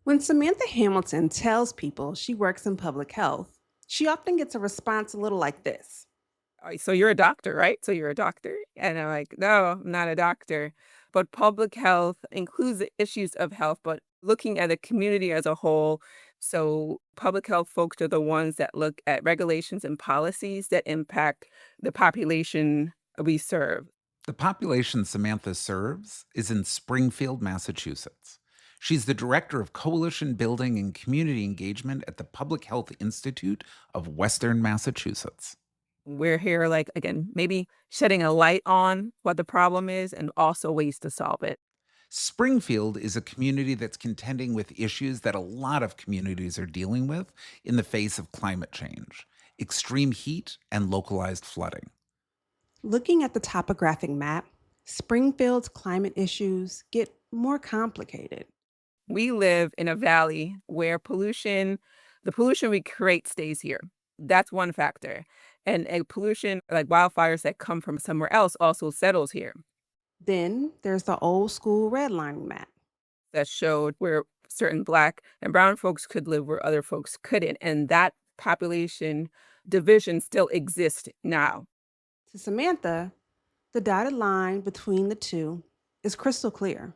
When Samantha Hamilton tells people she works in public health, she often gets a response a little like this. So you're a doctor, right? So you're a doctor?" And I'm like, "No, I'm not a doctor." But public health includes the issues of health, but looking at the community as a whole. So public health folks are the ones that look at regulations and policies that impact the population we serve. The population Samantha serves is in Springfield, Massachusetts. She's the director of coalition building and community engagement at the Public Health Institute of Western Massachusetts. We're here, like, again, maybe shedding a light on what the problem is and also ways to solve it. Springfield is a community that's contending with issues that a lot of communities are dealing with in the face of climate change, extreme heat, and localized flooding. Looking at the topographic map, Springfield's climate issues get more complicated. We live in a valley where the pollution we create stays here. That's one factor. And a pollution like wildfires that come from somewhere else also settles here. Then there's the old school redlining map. That showed where certain black and brown folks could live where other folks couldn't. And that population division still exists now. To Samantha, the dotted line between the two is crystal clear.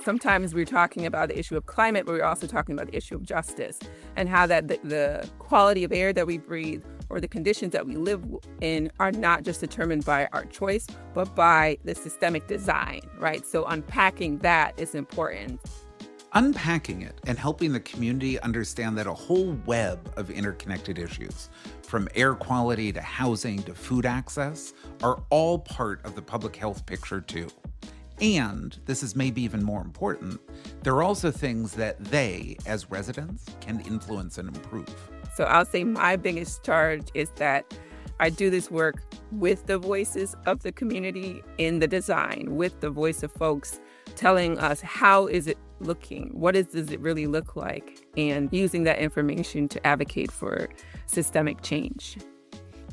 Sometimes we're talking about the issue of climate, but we're also talking about the issue of justice and how that the quality of air that we breathe or the conditions that we live in are not just determined by our choice, but by the systemic design, right? So unpacking that is important. Unpacking it and helping the community understand that a whole web of interconnected issues, from air quality to housing to food access, are all part of the public health picture, too. And this is maybe even more important, there are also things that they, as residents, can influence and improve. So I'll say my biggest charge is that I do this work with the voices of the community in the design, with the voice of folks telling us how is it looking, does it really look like, and using that information to advocate for systemic change.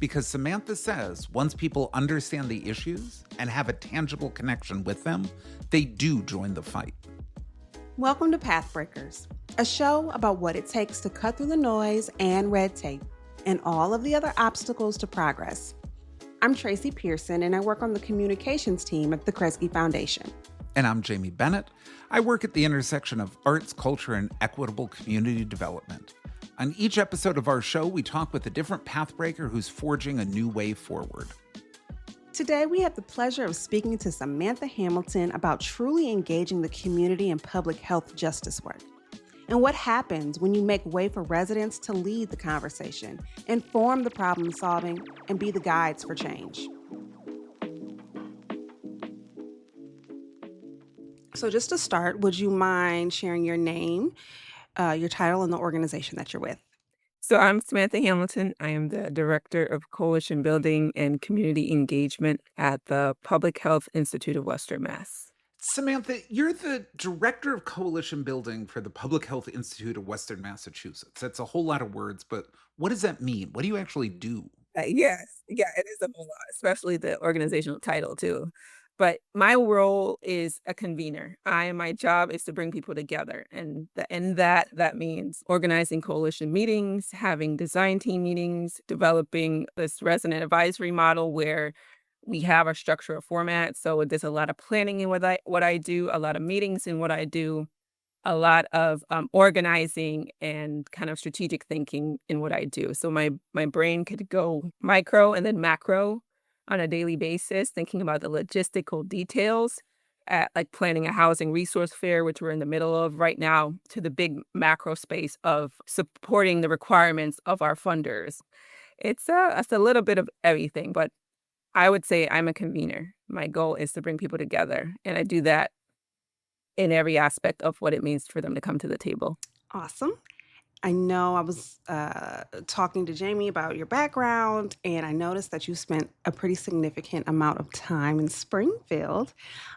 Because Samantha says once people understand the issues and have a tangible connection with them, they do join the fight. Welcome to PathBreakers, a show about what it takes to cut through the noise and red tape and all of the other obstacles to progress. I'm Tracy Pearson, and I work on the communications team at the Kresge Foundation. And I'm Jamie Bennett. I work at the intersection of arts, culture, and equitable community development. On each episode of our show, we talk with a different pathbreaker who's forging a new way forward. Today, we have the pleasure of speaking to Samantha Hamilton about truly engaging the community in public health justice work and what happens when you make way for residents to lead the conversation, inform the problem solving, and be the guides for change. So just to start, would you mind sharing your name, your title, and the organization that you're with? So I'm Samantha Hamilton. I am the Director of Coalition Building and Community Engagement at the Public Health Institute of Western Mass. Samantha, you're the director of coalition building for the Public Health Institute of Western Massachusetts. That's a whole lot of words, but what does that mean? What do you actually do? Yes, yeah, it is a whole lot, especially the organizational title too. But my role is a convener. My job is to bring people together, and that means organizing coalition meetings, having design team meetings, developing this resident advisory model where we have a structure, a format. So there's a lot of planning in what I do, a lot of meetings in what I do, a lot of organizing and kind of strategic thinking in what I do. So my brain could go micro and then macro on a daily basis, thinking about the logistical details at like planning a housing resource fair, which we're in the middle of right now, to the big macro space of supporting the requirements of our funders. It's a little bit of everything, but I would say I'm a convener. My goal is to bring people together, and I do that in every aspect of what it means for them to come to the table. Awesome. I know I was talking to Jamie about your background, and I noticed that you spent a pretty significant amount of time in Springfield.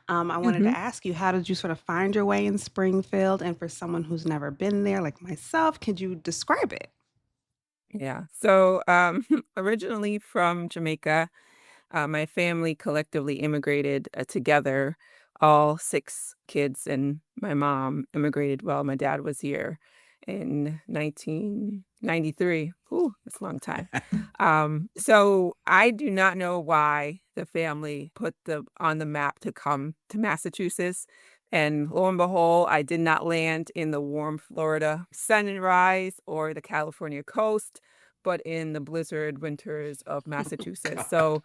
I wanted to Mhm. ask you, how did you sort of find your way in Springfield? And for someone who's never been there, like myself, could you describe it? Yeah. So, originally from Jamaica, my family collectively immigrated together all 6 kids, and my mom immigrated while my dad was here in 1993. Ooh, that's a long time. So I do not know why the family put the on the map to come to Massachusetts. And lo and behold, I did not land in the warm Florida sunrise or the California coast, but in the blizzard winters of Massachusetts. So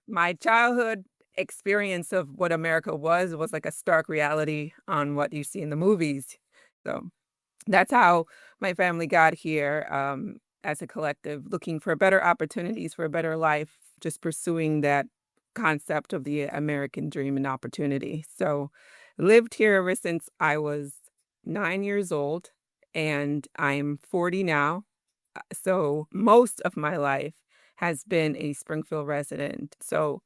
my childhood experience of what America was like a stark reality on what you see in the movies. So that's how my family got here, as a collective, looking for better opportunities for a better life, just pursuing that concept of the American dream and opportunity. So lived here ever since I was 9 years old, and I'm 40 now. So most of my life has been a Springfield resident. So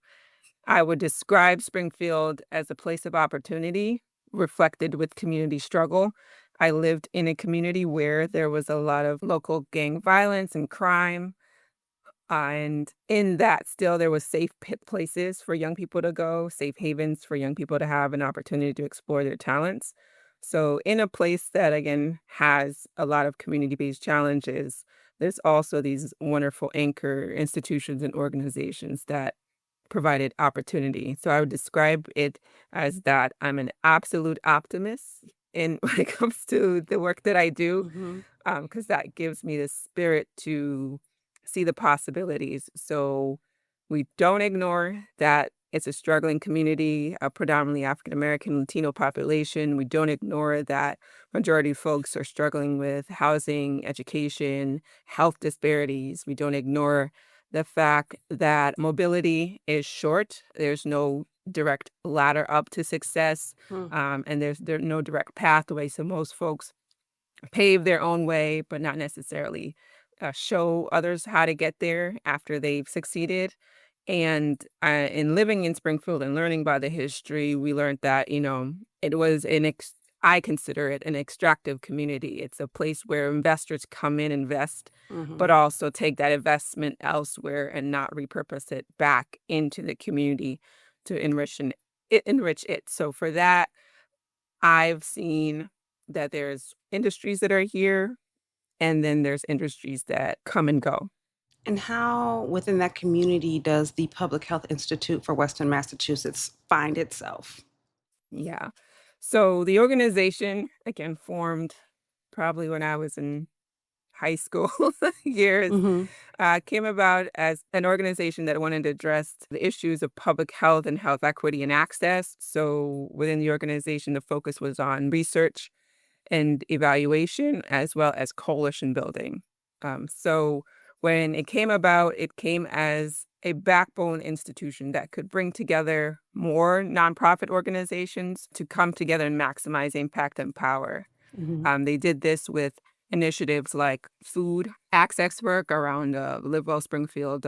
I would describe Springfield as a place of opportunity reflected with community struggle. I lived in a community where there was a lot of local gang violence and crime. And in that, still, there was safe places for young people to go, safe havens for young people to have an opportunity to explore their talents. So, in a place that, again, has a lot of community based challenges, there's also these wonderful anchor institutions and organizations that provided opportunity. So I would describe it as that I'm an absolute optimist in when it comes to the work that I do, Hmm. because that gives me the spirit to see the possibilities. So we don't ignore that it's a struggling community, a predominantly African American Latino population. We don't ignore that majority of folks are struggling with housing, education, health disparities. We don't ignore the fact that mobility is short. There's no direct ladder up to success, and there's no direct pathway. So most folks pave their own way, but not necessarily show others how to get there after they've succeeded. And in living in Springfield and learning about the history, we learned that, it was I consider it an extractive community. It's a place where investors come in, invest, Hmm. but also take that investment elsewhere and not repurpose it back into the community to enrich it. So for that, I've seen that there's industries that are here, and then there's industries that come and go. And how within that community does the Public Health Institute for Western Massachusetts find itself? Yeah. So the organization, again, formed probably when I was in high school years, Hmm. came about as an organization that wanted to address the issues of public health and health equity and access. So within the organization, the focus was on research and evaluation, as well as coalition building. So when it came about, it came as a backbone institution that could bring together more nonprofit organizations to come together and maximize impact and power. Hmm. They did this with initiatives like food access work around Live Well Springfield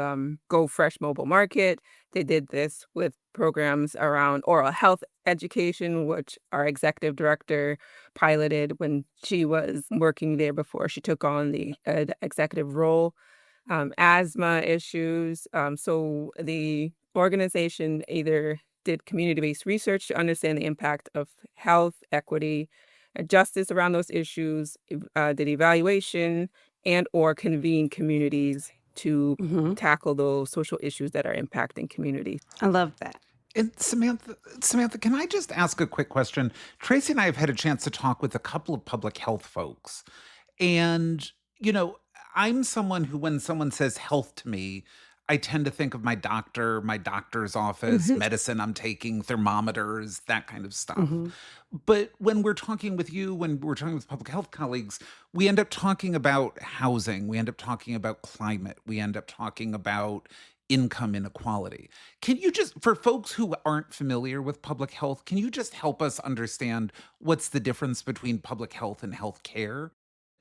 Go Fresh Mobile Market. They did this with programs around oral health education, which our executive director piloted when she was working there before she took on the executive role. Asthma issues. So the organization either did community-based research to understand the impact of health, equity, and justice around those issues, did evaluation and or convene communities to Hmm. tackle those social issues that are impacting communities. I love that. And Samantha, can I just ask a quick question? Tracy and I have had a chance to talk with a couple of public health folks. And, you know, I'm someone who, when someone says health to me, I tend to think of my doctor, my doctor's office, Mhm. medicine I'm taking, thermometers, that kind of stuff. Hmm. But when we're talking with you, when we're talking with public health colleagues, we end up talking about housing, we end up talking about climate, we end up talking about income inequality. Can you just, for folks who aren't familiar with public health, can you just help us understand what's the difference between public health and health care?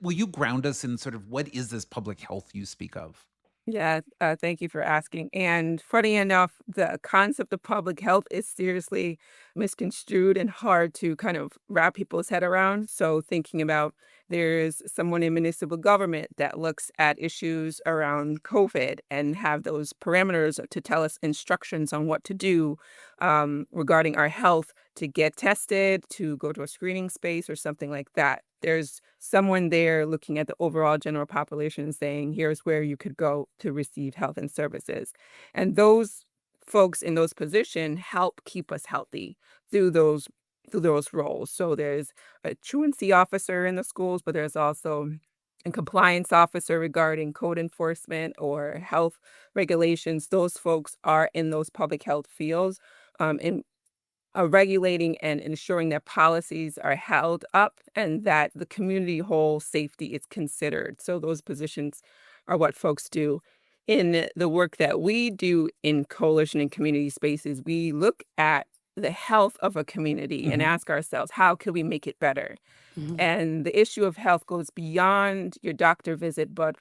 Will you ground us in sort of what is this public health you speak of? Yeah, thank you for asking. And funny enough, the concept of public health is seriously misconstrued and hard to kind of wrap people's head around. So, thinking about there's someone in municipal government that looks at issues around COVID and have those parameters to tell us instructions on what to do regarding our health. to get tested, to go to a screening space or something like that. There's someone there looking at the overall general population and saying, here's where you could go to receive health and services. And those folks in those positions help keep us healthy through those roles. So there's a truancy officer in the schools, but there's also a compliance officer regarding code enforcement or health regulations. Those folks are in those public health fields, in regulating and ensuring that policies are held up and that the community whole safety is considered. So those positions are what folks do. In the work that we do in coalition and community spaces, we look at the health of a community and Mhm. ask ourselves, how can we make it better? Mhm. And the issue of health goes beyond your doctor visit, but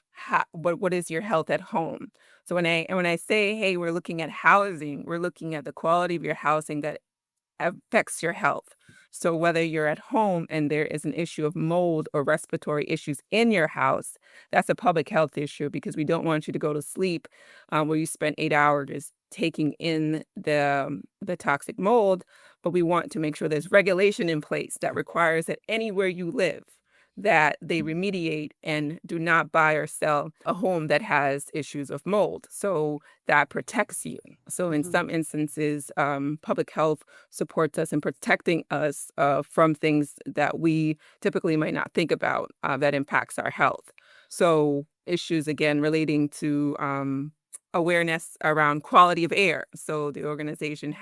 what is your health at home? So when I say, hey, we're looking at housing, we're looking at the quality of your housing that affects your health. So whether you're at home and there is an issue of mold or respiratory issues in your house, that's a public health issue because we don't want you to go to sleep where you spend 8 hours taking in the toxic mold, but we want to make sure there's regulation in place that requires that anywhere you live, that they remediate and do not buy or sell a home that has issues of mold. So that protects you. So in Mhm. some instances, public health supports us in protecting us from things that we typically might not think about that impacts our health. So issues again relating to awareness around quality of air. So the organization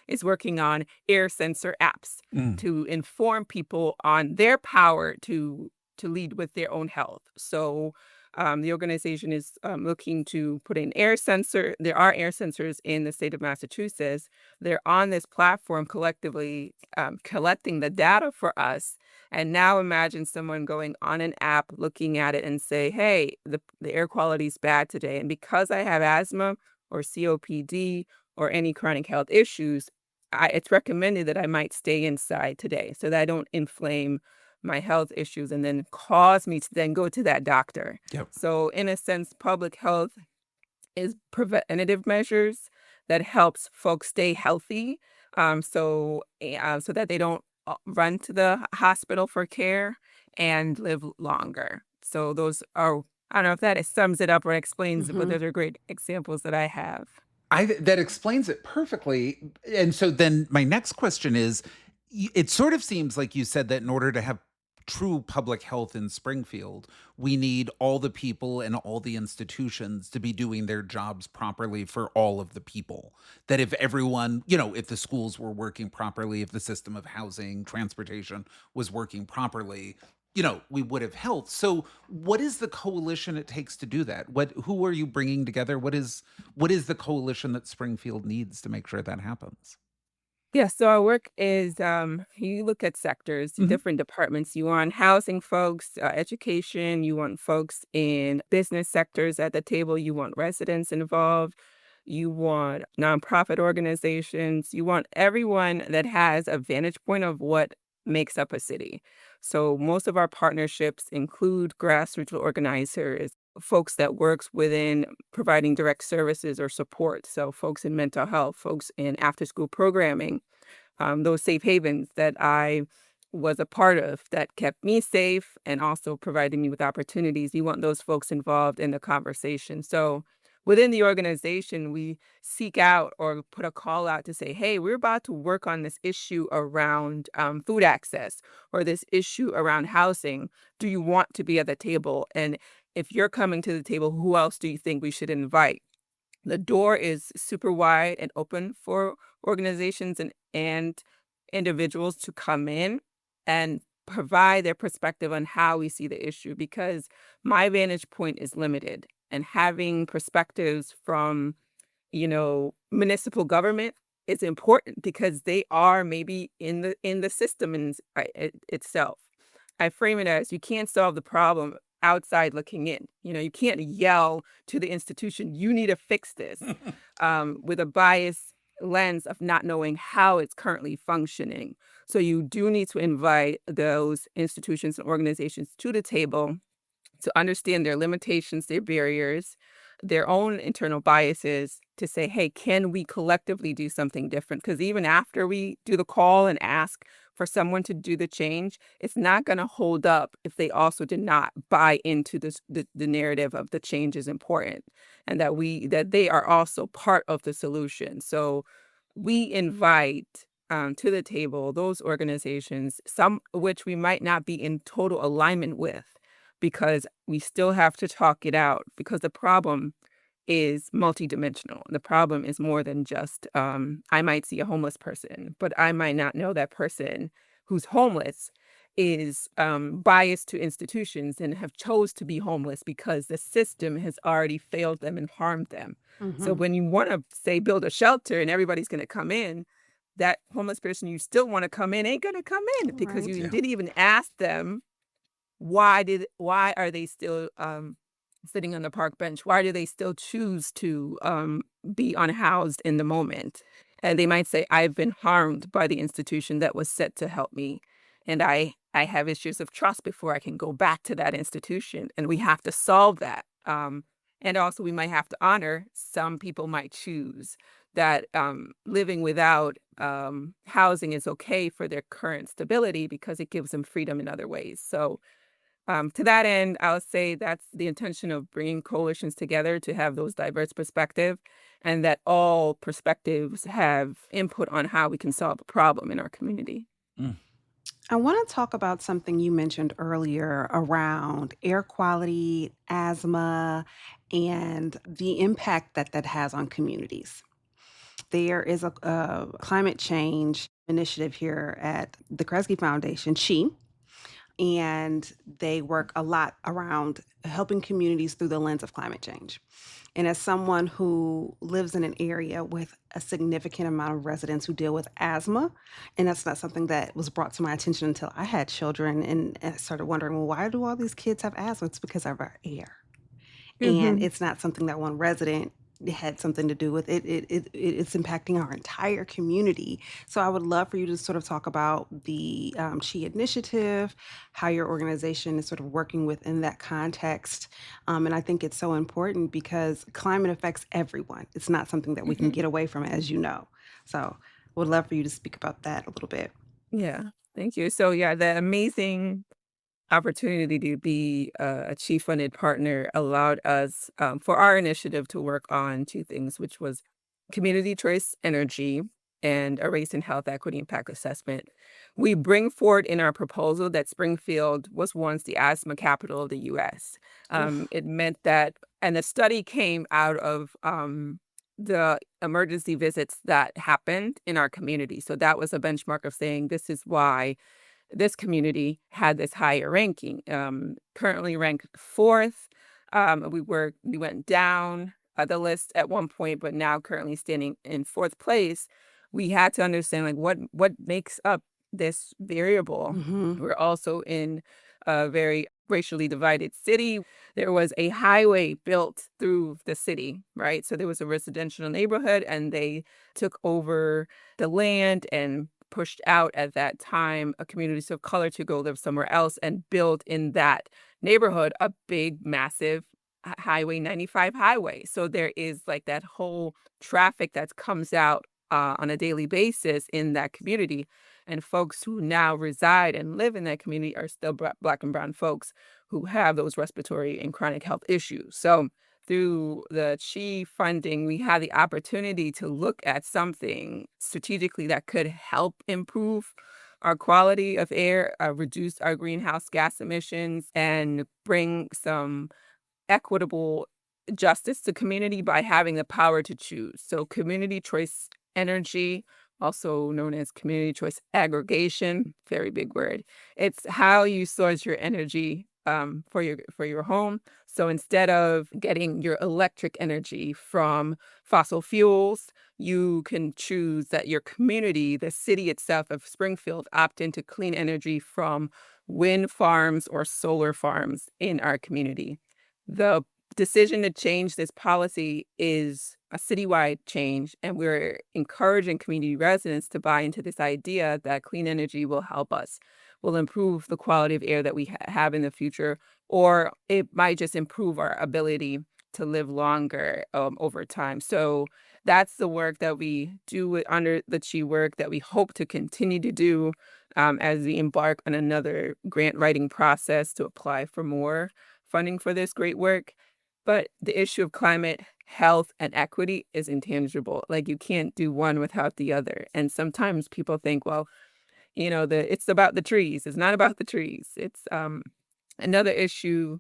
is working on air sensor apps Mm. to inform people on their power to lead with their own health. So the organization is looking to put an air sensor. There are air sensors in the state of Massachusetts. They're on this platform collectively collecting the data for us. And now imagine someone going on an app, looking at it and say, hey, the air quality is bad today. And because I have asthma or COPD or any chronic health issues, it's recommended that I might stay inside today so that I don't inflame my health issues and then cause me to then go to that doctor. Yep. So in a sense, public health is preventative measures that helps folks stay healthy, so that they don't run to the hospital for care and live longer. So those are, I don't know if that sums it up or explains it, but Mhm. those are great examples that I have. That explains it perfectly. And so then my next question is, it sort of seems like you said that in order to have true public health in Springfield, we need all the people and all the institutions to be doing their jobs properly for all of the people. That if everyone, if the schools were working properly, if the system of housing, transportation was working properly, we would have health. So what is the coalition it takes to do that? Who are you bringing together? What is the coalition that Springfield needs to make sure that happens? Yeah, so our work is you look at sectors, Mhm. different departments. You want housing folks, education, you want folks in business sectors at the table, you want residents involved, you want nonprofit organizations, you want everyone that has a vantage point of what makes up a city. So most of our partnerships include grassroots organizers, folks that works within providing direct services or support. So folks in mental health, folks in after school programming, those safe havens that I was a part of that kept me safe and also provided me with opportunities. You want those folks involved in the conversation. So within the organization, we seek out or put a call out to say, hey, we're about to work on this issue around food access or this issue around housing. Do you want to be at the table? And if you're coming to the table, who else do you think we should invite? The door is super wide and open for organizations and individuals to come in and provide their perspective on how we see the issue because my vantage point is limited and having perspectives from municipal government is important because they are maybe in the system itself. I frame it as you can't solve the problem outside looking in. You can't yell to the institution, you need to fix this with a bias lens of not knowing how it's currently functioning. So you do need to invite those institutions and organizations to the table to understand their limitations, their barriers, their own internal biases, to say, hey, can we collectively do something different? Because even after we do the call and ask for someone to do the change, it's not going to hold up if they also did not buy into the narrative of the change is important and that they are also part of the solution. So we invite to the table those organizations, some which we might not be in total alignment with, because we still have to talk it out, because the problem is multidimensional. The problem is more than just I might see a homeless person, but I might not know that person who's homeless is biased to institutions and have chose to be homeless because the system has already failed them and harmed them. So Hmm. when you want to say build a shelter and everybody's going to come in, that homeless person you still want to come in ain't going to come in because Right. you Yeah. didn't even ask them why are they still sitting on the park bench? Why do they still choose to be unhoused in the moment? And they might say, I've been harmed by the institution that was set to help me. And I have issues of trust before I can go back to that institution. And we have to solve that. And also, we might have to honor some people might choose that living without housing is okay for their current stability because it gives them freedom in other ways. So, to that end, I'll say that's the intention of bringing coalitions together to have those diverse perspectives and that all perspectives have input on how we can solve a problem in our community. Mm. I want to talk about something you mentioned earlier around air quality, asthma, and the impact that that has on communities. There is a climate change initiative here at the Kresge Foundation, CHI, and they work a lot around helping communities through the lens of climate change. And as someone who lives in an area with a significant amount of residents who deal with asthma, and that's not something that was brought to my attention until I had children and I started wondering, well, why do all these kids have asthma? It's because of our air. And Hmm. it's not something that one resident had something to do with it. It's impacting our entire community. So I would love for you to sort of talk about the Chi initiative, how your organization is sort of working within that context. And I think it's so important because climate affects everyone. It's not something that we can Hmm. get away from, as you know. So would love for you to speak about that a little bit. Yeah, thank you. So, yeah, the amazing opportunity to be a chief funded partner allowed us for our initiative to work on two things, which was community choice energy and a race and health equity impact assessment. We bring forward in our proposal that Springfield was once the asthma capital of the US. Oof. It meant that, and the study came out of the emergency visits that happened in our community. So that was a benchmark of saying this is why this community had this higher ranking. Currently ranked fourth. We went down the list at one point, but now currently standing in fourth place. We had to understand like what makes up this variable. Hmm. We're also in a very racially divided city. There was a highway built through the city, right? So there was a residential neighborhood, and they took over the land and pushed out at that time a community of color to go live somewhere else and build in that neighborhood a big, massive Highway 95 highway. So there is like that whole traffic that comes out on a daily basis in that community. And folks who now reside and live in that community are still Black and brown folks who have those respiratory and chronic health issues. So through the Chi funding, we had the opportunity to look at something strategically that could help improve our quality of air, reduce our greenhouse gas emissions, and bring some equitable justice to community by having the power to choose. So community choice energy, also known as community choice aggregation, very big word. It's how you source your energy for your home. So instead of getting your electric energy from fossil fuels, you can choose that your community, the city itself of Springfield, opt into clean energy from wind farms or solar farms in our community. The decision to change this policy is a citywide change, and we're encouraging community residents to buy into this idea that clean energy will help us, will improve the quality of air that we have in the future, or it might just improve our ability to live longer over time. So that's the work that we do under the Chi work that we hope to continue to do as we embark on another grant writing process to apply for more funding for this great work. But the issue of climate, health, and equity is intangible. Like you can't do one without the other. And sometimes people think, well, it's about the trees. It's not about the trees. It's another issue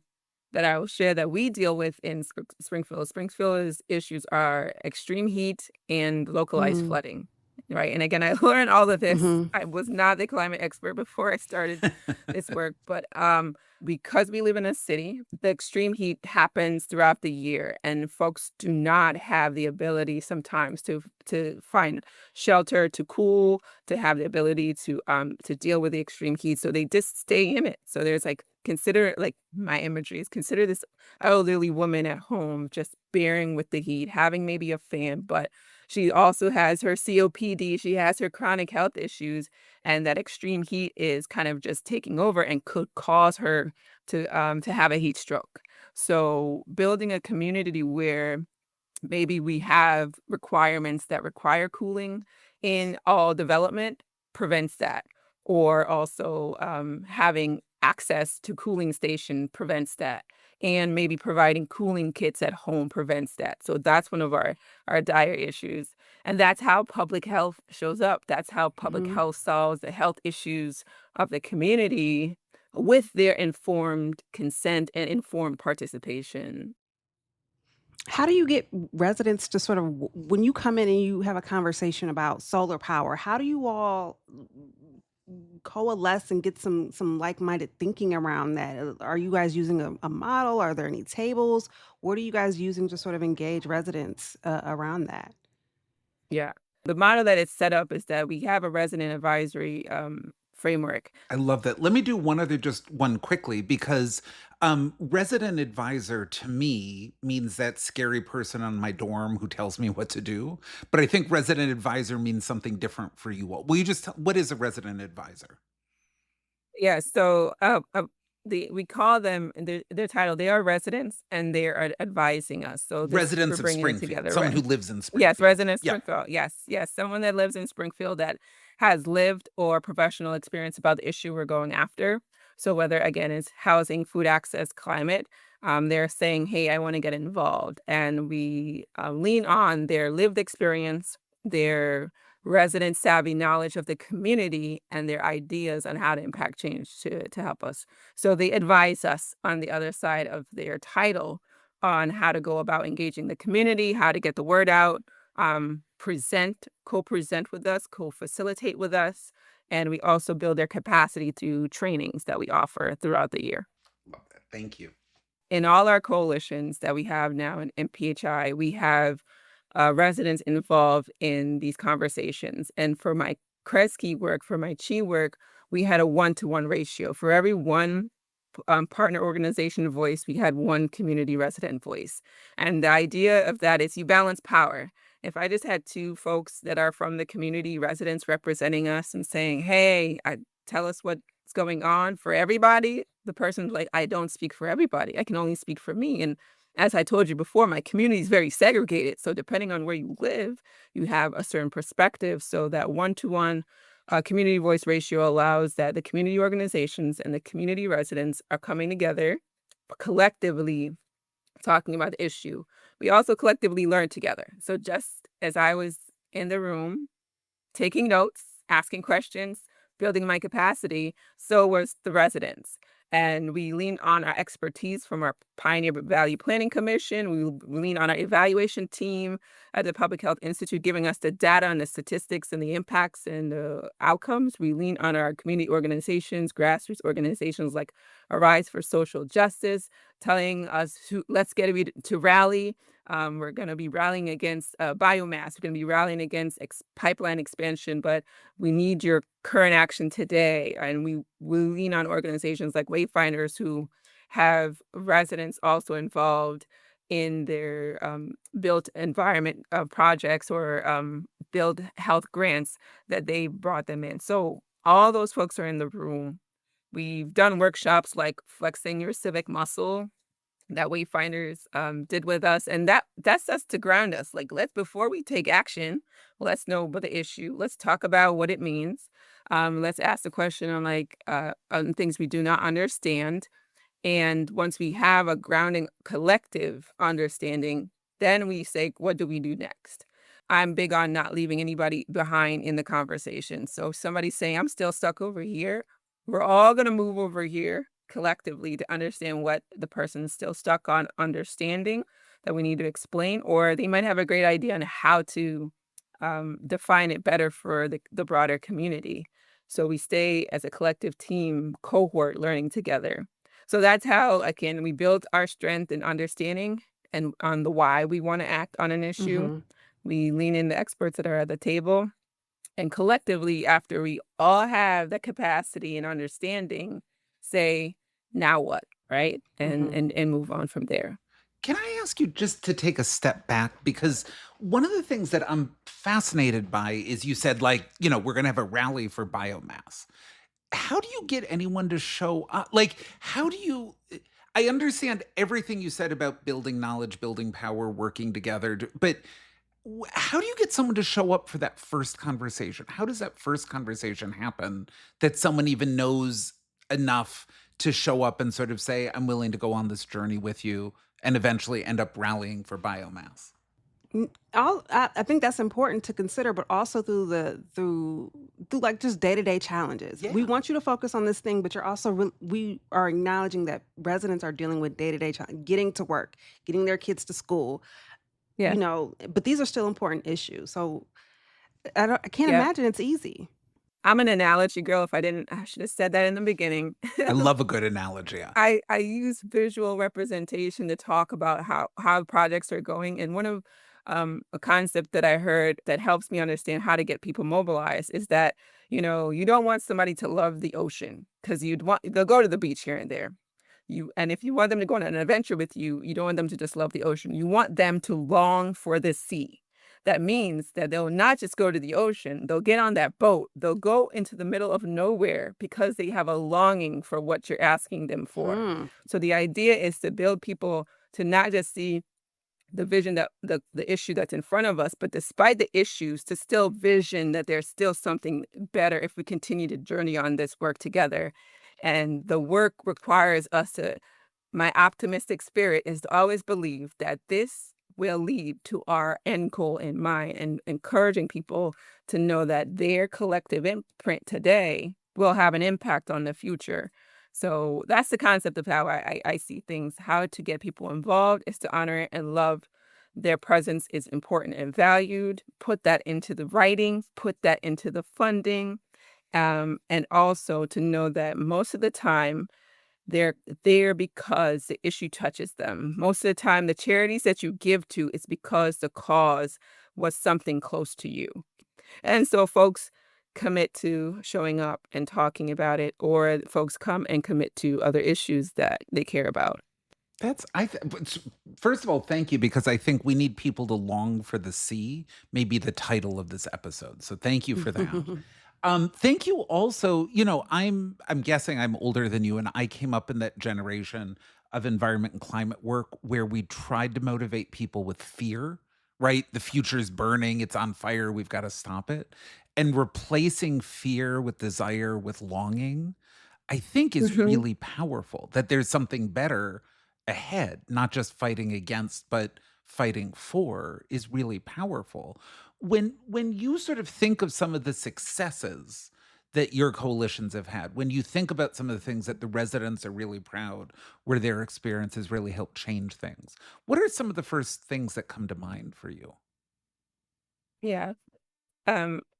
that I will share that we deal with in Springfield. Springfield's issues are extreme heat and localized Mm, flooding, right? And again, I learned all of this. hmm I was not the climate expert before I started this work, but because we live in a city, the extreme heat happens throughout the year, and folks do not have the ability sometimes to find shelter, to cool, to have the ability to deal with the extreme heat. So they just stay in it. So there's like consider like my imagery is consider this elderly woman at home just bearing with the heat, having maybe a fan, but she also has her COPD, she has her chronic health issues, and that extreme heat is kind of just taking over and could cause her to have a heat stroke. So building a community where maybe we have requirements that require cooling in all development prevents that. Or also having access to cooling station prevents that. And maybe providing cooling kits at home prevents that. So that's one of our dire issues. And that's how public health shows up. That's how public hmm health solves the health issues of the community with their informed consent and informed participation. How do you get residents to sort of, when you come in and you have a conversation about solar power, how do you all coalesce and get some like-minded thinking around that? Are you guys using a model? Are there any tables? What are you guys using to sort of engage residents around that? Yeah. The model that it's set up is that we have a resident advisory framework. I love that. Let me do one other, just one quickly, because resident advisor to me means that scary person on my dorm who tells me what to do. But I think resident advisor means something different for you all. Will you just tell, what is a resident advisor? Yeah, so we call them their title. They are residents and they are advising us. So this we're Residents of bringing it Springfield, together, someone right? who lives in Yes, Springfield. resident Yeah. Springfield. Yes, yes, someone that lives in Springfield that has lived or professional experience about the issue we're going after. So whether again it's housing, food access, climate, they're saying, "Hey, I want to get involved," and we lean on their lived experience, their resident savvy knowledge of the community, and their ideas on how to impact change to help us. So they advise us on the other side of their title on how to go about engaging the community, how to get the word out, co-present with us, co-facilitate with us, and we also build their capacity through trainings that we offer throughout the year. Love that. Thank you. In all our coalitions that we have now in PHI, we have residents involved in these conversations. And for my Kresge work, for my Chi work, we had a 1-to-1 ratio. For every one partner organization voice, we had one community resident voice. And the idea of that is you balance power. If I just had two folks that are from the community residents representing us and saying, hey, tell us what's going on for everybody, the person's like, I don't speak for everybody. I can only speak for me. And as I told you before, my community is very segregated. So depending on where you live, you have a certain perspective. So that 1-to-1 community voice ratio allows that the community organizations and the community residents are coming together collectively talking about the issue. We also collectively learn together. So just as I was in the room taking notes, asking questions, building my capacity, so was the residents. And we lean on our expertise from our Pioneer Value Planning Commission. We lean on our evaluation team at the Public Health Institute, giving us the data and the statistics and the impacts and the outcomes. We lean on our community organizations, grassroots organizations like Arise for Social Justice, telling us, let's get to rally. We're going to be rallying against biomass. We're going to be rallying against pipeline expansion, but we need your current action today. And we lean on organizations like Wayfinders who have residents also involved in their built environment projects or build health grants that they brought them in. So all those folks are in the room. We've done workshops like flexing your civic muscle, that Wayfinders did with us, and that's us to ground us. Like, let's before we take action, let's know about the issue. Let's talk about what it means. Let's ask the question on on things we do not understand. And once we have a grounding collective understanding, then we say, what do we do next? I'm big on not leaving anybody behind in the conversation. So if somebody's saying, I'm still stuck over here, we're all going to move over here collectively to understand what the person is still stuck on understanding that we need to explain, or they might have a great idea on how to define it better for the broader community. So we stay as a collective team cohort learning together. So that's how, again, we build our strength and understanding and on the why we want to act on an issue. Hmm. We lean in the experts that are at the table. And collectively, after we all have the capacity and understanding, say, now what? Right. And Hmm. and move on from there. Can I ask you just to take a step back? Because one of the things that I'm fascinated by is you said, like, we're going to have a rally for biomass. How do you get anyone to show up? Like, how do you? I understand everything you said about building knowledge, building power, working together, but how do you get someone to show up for that first conversation? How does that first conversation happen that someone even knows enough to show up and sort of say, I'm willing to go on this journey with you and eventually end up rallying for biomass? I think that's important to consider, but also through like just day to day challenges. We Yeah. want you to focus on this thing, but you're also we are acknowledging that residents are dealing with day to day getting to work, getting their kids to school. Yeah. But these are still important issues. So I can't Yeah. imagine it's easy. I'm an analogy girl. If I didn't, I should have said that in the beginning. I love a good analogy. I use visual representation to talk about how projects are going. And one of a concept that I heard that helps me understand how to get people mobilized is that, you don't want somebody to love the ocean because they'll go to the beach here and there. And if you want them to go on an adventure with you, you don't want them to just love the ocean. You want them to long for the sea. That means that they'll not just go to the ocean, they'll get on that boat, they'll go into the middle of nowhere because they have a longing for what you're asking them for. Hmm. So the idea is to build people to not just see the vision that the issue that's in front of us, but despite the issues, to still vision that there's still something better if we continue to journey on this work together. And the work requires us to my optimistic spirit is to always believe that this will lead to our end goal in mind and encouraging people to know that their collective imprint today will have an impact on the future. So that's the concept of how I see things. How to get people involved is to honor it and love their presence is important and valued. Put that into the writing, put that into the funding, and also to know that most of the time they're there because the issue touches them. Most of the time, the charities that you give to is because the cause was something close to you. And so folks commit to showing up and talking about it, or folks come and commit to other issues that they care about. First of all, thank you, because I think we need people to long for the sea, maybe the title of this episode. So thank you for that. Thank you also, I'm guessing I'm older than you, and I came up in that generation of environment and climate work where we tried to motivate people with fear, right? The future's burning, it's on fire, we've got to stop it. And replacing fear with desire with longing, I think is Mhm. really powerful. That there's something better ahead, not just fighting against, but fighting for is really powerful. When you sort of think of some of the successes that your coalitions have had, when you think about some of the things that the residents are really proud, where their experiences really help change things, what are some of the first things that come to mind for you? Yeah.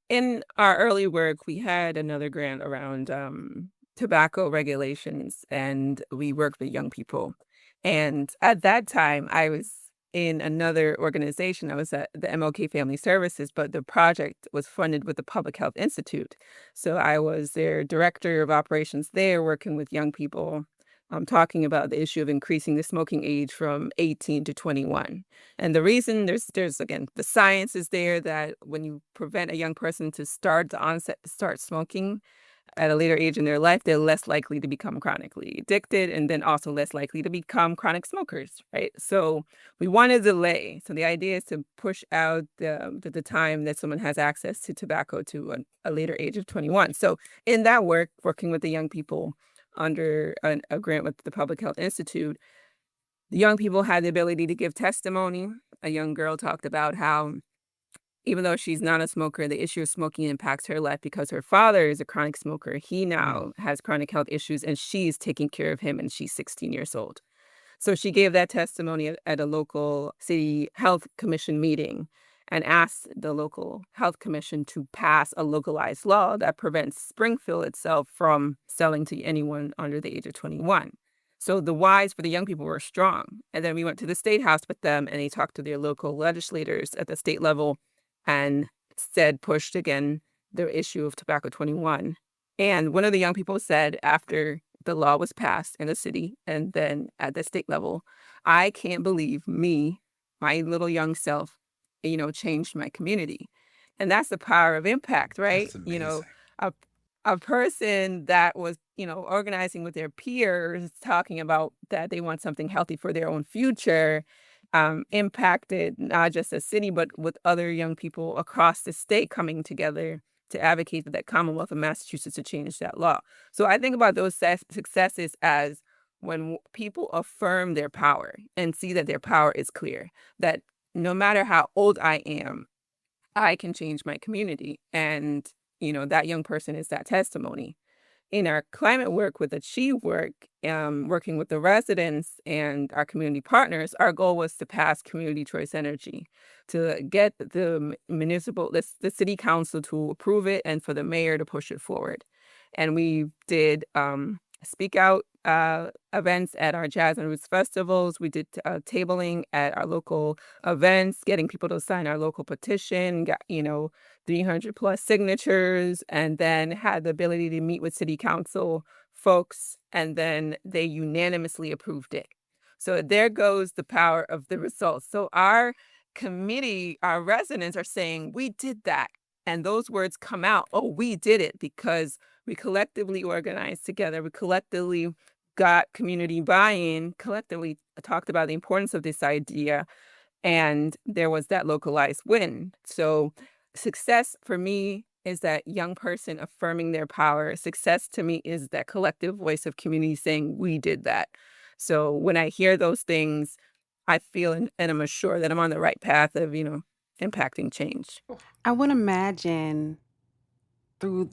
In our early work, we had another grant around tobacco regulations, and we worked with young people. And at that time, I was in another organization. I was at the MLK Family Services, but the project was funded with the Public Health Institute. So I was their director of operations there, working with young people, talking about the issue of increasing the smoking age from 18 to 21. And the reason there's again, the science is there that when you prevent a young person to start smoking, at a later age in their life, they're less likely to become chronically addicted and then also less likely to become chronic smokers, right? So we want to delay. So the idea is to push out the time that someone has access to tobacco to a later age of 21. So in that work, working with the young people under a grant with the Public Health Institute, the young people had the ability to give testimony. A young girl talked about how even though she's not a smoker, the issue of smoking impacts her life because her father is a chronic smoker. He now has chronic health issues and she's taking care of him and she's 16 years old. So she gave that testimony at a local city health commission meeting and asked the local health commission to pass a localized law that prevents Springfield itself from selling to anyone under the age of 21. So the whys for the young people were strong. And then we went to the state house with them and they talked to their local legislators at the state level and pushed again the issue of tobacco 21. And one of the young people said after the law was passed in the city and then at the state level, I can't believe my little young self, changed my community. And that's the power of impact, right? That's amazing. A person that was, organizing with their peers, talking about that they want something healthy for their own future, impacted not just the city, but with other young people across the state coming together to advocate for that Commonwealth of Massachusetts to change that law. So I think about those successes as when people affirm their power and see that their power is clear, that no matter how old I am, I can change my community. And, that young person is that testimony. In our climate work with Achieve Work, working with the residents and our community partners, our goal was to pass community choice energy, to get the city council to approve it and for the mayor to push it forward. And we did speak out events at our Jazz and Roots festivals. We did tabling at our local events, getting people to sign our local petition, got, 300 plus signatures, and then had the ability to meet with city council folks, and then they unanimously approved it. So there goes the power of the results. So our committee, our residents are saying, we did that. And those words come out, oh, we did it because we collectively organized together. We collectively got community buy-in, collectively talked about the importance of this idea, and there was that localized win. So success for me is that young person affirming their power. Success to me is that collective voice of community saying, we did that. So when I hear those things, I feel and I'm assured that I'm on the right path of, impacting change. I would imagine through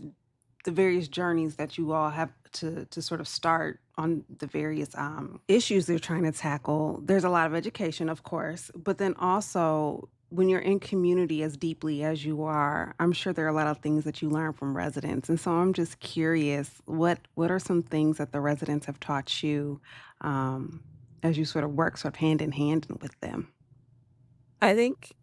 the various journeys that you all have to sort of start on the various issues they're trying to tackle, there's a lot of education, of course, but then also when you're in community as deeply as you are, I'm sure there are a lot of things that you learn from residents. And so I'm just curious, what are some things that the residents have taught you as you sort of work sort of hand in hand with them? I think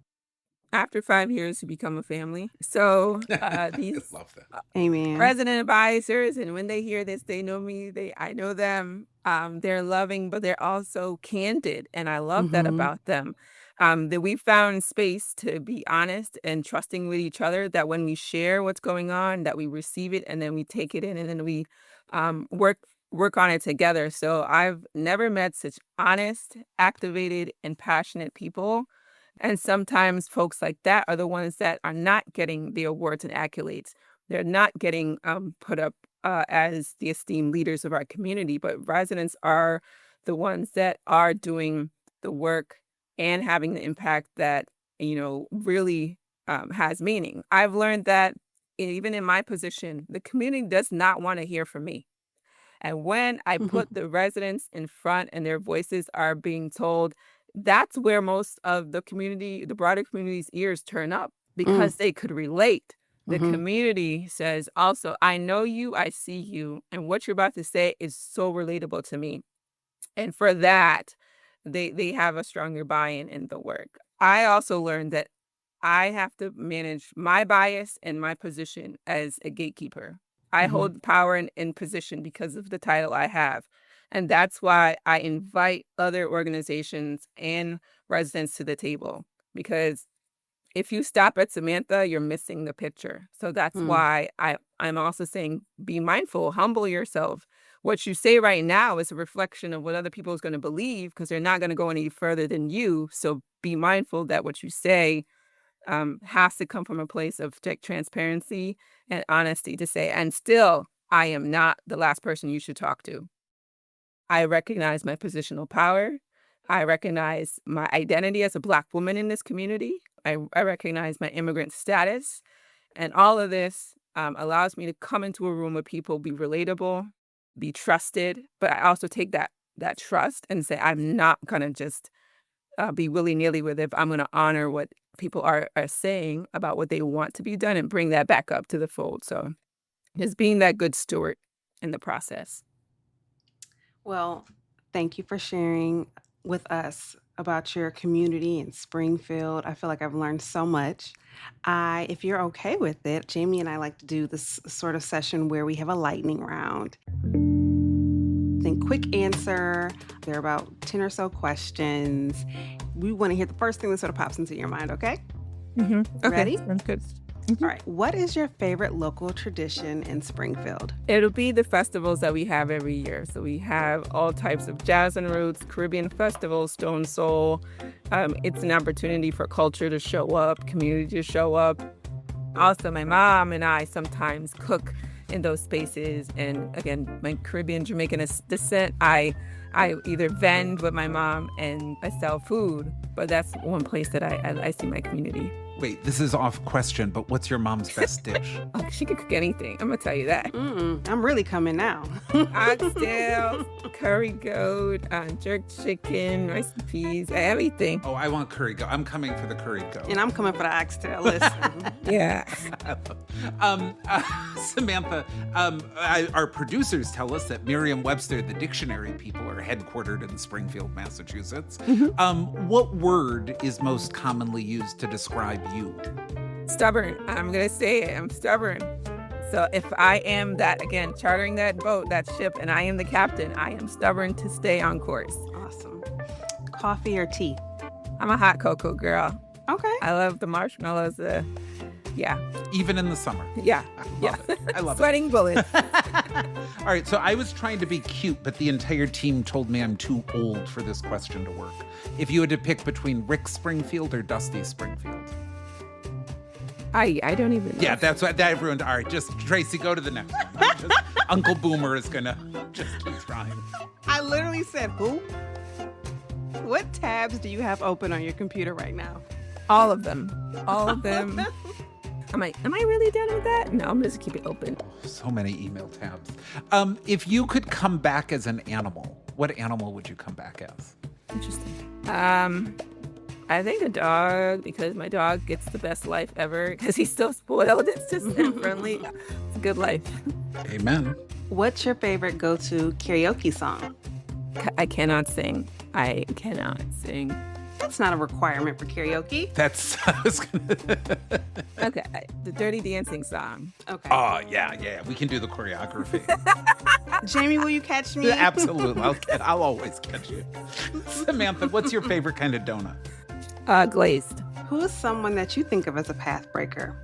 after 5 years, you become a family. So I these love that. Amen. resident advisors, and when they hear this, they know me. I know them. They're loving, but they're also candid, and I love that Mm-hmm. about them. That we found space to be honest and trusting with each other. That when we share what's going on, that we receive it, and then we take it in, and then we work on it together. So I've never met such honest, activated, and passionate people. And sometimes folks like that are the ones that are not getting the awards and accolades. They're not getting put up as the esteemed leaders of our community, but residents are the ones that are doing the work and having the impact that, really has meaning. I've learned that even in my position, the community does not want to hear from me. And when I put the residents in front and their voices are being told, that's where most of the community, the broader community's ears turn up Mm, because they could relate. The mhm. community says also, I know you, I see you, and what you're about to say is so relatable to me. And for that, they have a stronger buy-in in the work. I also learned that I have to manage my bias and my position as a gatekeeper. I Mhm. hold power in position because of the title I have. And that's why I invite other organizations and residents to the table because if you stop at Samantha, you're missing the picture. So that's why I'm also saying be mindful, humble yourself. What you say right now is a reflection of what other people is going to believe because they're not going to go any further than you. So be mindful that what you say has to come from a place of transparency and honesty to say, and still, I am not the last person you should talk to. I recognize my positional power. I recognize my identity as a Black woman in this community. I recognize my immigrant status. And all of this allows me to come into a room with people, be relatable, be trusted. But I also take that trust and say, I'm not going to just be willy-nilly with it. I'm going to honor what people are saying about what they want to be done and bring that back up to the fold. So just being that good steward in the process. Well, thank you for sharing with us about your community in Springfield. I feel like I've learned so much. If you're okay with it, Jamie and I like to do this sort of session where we have a lightning round. Then quick answer. There are about 10 or so questions. We want to hear the first thing that sort of pops into your mind, okay? Okay. Ready? Sounds good. All right. What is your favorite local tradition in Springfield? It'll be the festivals that we have every year. So we have all types of jazz and roots, Caribbean festivals, Stone Soul. It's an opportunity for culture to show up, community to show up. Also, my mom and I sometimes cook in those spaces. And again, my Caribbean Jamaican descent, I either vend with my mom and I sell food. But that's one place that I see my community. Wait, this is off question, but what's your mom's best dish? Oh, she can cook anything. I'm going to tell you that. I'm really coming now. Oxtail, curry goat, jerk chicken, rice and peas, everything. Oh, I want curry goat. I'm coming for the curry goat. And I'm coming for the oxtail. Listen. Yeah. Samantha, our producers tell us that Merriam-Webster, the dictionary people, are headquartered in Springfield, Massachusetts. What word is most commonly used to describe you? Stubborn. I'm going to say it. I'm stubborn. So if I am that, again, chartering that boat, that ship, and I am the captain, I am stubborn to stay on course. Awesome. Coffee or tea? I'm a hot cocoa girl. Okay. I love the marshmallows. Yeah. Even in the summer. Yeah. I love it. Sweating bullets. All right, so I was trying to be cute, but the entire team told me I'm too old for this question to work. If you had to pick between Rick Springfield or Dusty Springfield? I don't even know. Yeah, that's what that ruined. All right, just Tracy, go to the next one. Uncle Boomer is gonna just keep trying. I literally said, who? What tabs do you have open on your computer right now? All of them. All of them. Am I really done with that? No, I'm just keep it open. So many email tabs. If you could come back as an animal, what animal would you come back as? Interesting. I think a dog, because my dog gets the best life ever because he's so spoiled. It's just friendly. It's a good life. Amen. What's your favorite go-to karaoke song? I cannot sing. I cannot sing. That's not a requirement for karaoke. That's, I was gonna... Okay, the Dirty Dancing song. Okay. Oh, yeah. We can do the choreography. Jamie, will you catch me? Absolutely. I'll always catch you. Samantha, what's your favorite kind of donut? Glazed. Who is someone that you think of as a pathbreaker?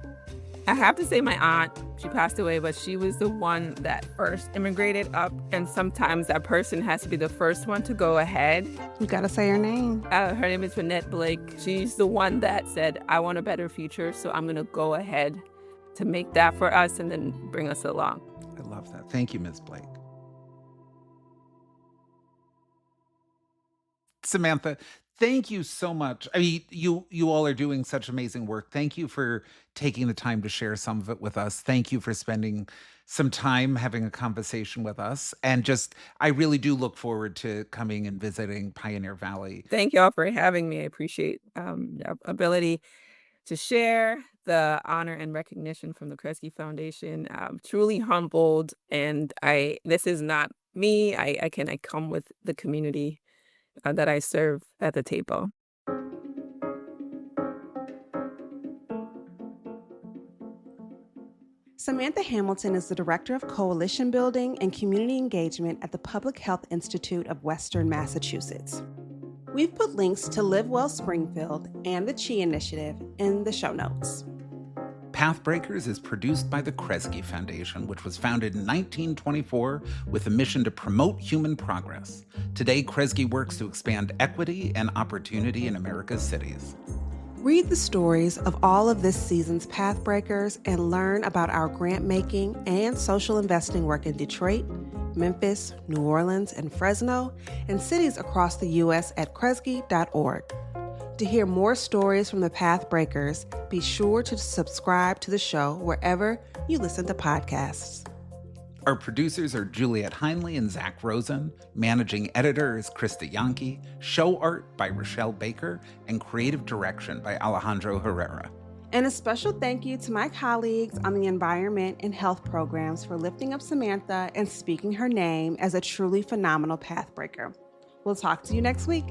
I have to say my aunt. She passed away, but she was the one that first immigrated up. And sometimes that person has to be the first one to go ahead. You got to say her name. Her name is Renette Blake. She's the one that said, I want a better future, so I'm going to go ahead to make that for us and then bring us along. I love that. Thank you, Ms. Blake. Samantha, thank you so much. I mean, you all are doing such amazing work. Thank you for taking the time to share some of it with us. Thank you for spending some time having a conversation with us. And I really do look forward to coming and visiting Pioneer Valley. Thank y'all for having me. I appreciate the ability to share the honor and recognition from the Kresge Foundation. I'm truly humbled. And this is not me. I come with the community that I serve at the table. Samantha Hamilton is the Director of Coalition Building and Community Engagement at the Public Health Institute of Western Massachusetts. We've put links to Live Well Springfield and the Chi Initiative in the show notes. PathBreakers is produced by the Kresge Foundation, which was founded in 1924 with a mission to promote human progress. Today, Kresge works to expand equity and opportunity in America's cities. Read the stories of all of this season's PathBreakers and learn about our grant-making and social investing work in Detroit, Memphis, New Orleans, and Fresno, and cities across the U.S. at kresge.org. To hear more stories from the PathBreakers, be sure to subscribe to the show wherever you listen to podcasts. Our producers are Juliet Heinley and Zach Rosen. Managing editor is Krista Yankee. Show art by Rochelle Baker. And creative direction by Alejandro Herrera. And a special thank you to my colleagues on the environment and health programs for lifting up Samantha and speaking her name as a truly phenomenal PathBreaker. We'll talk to you next week.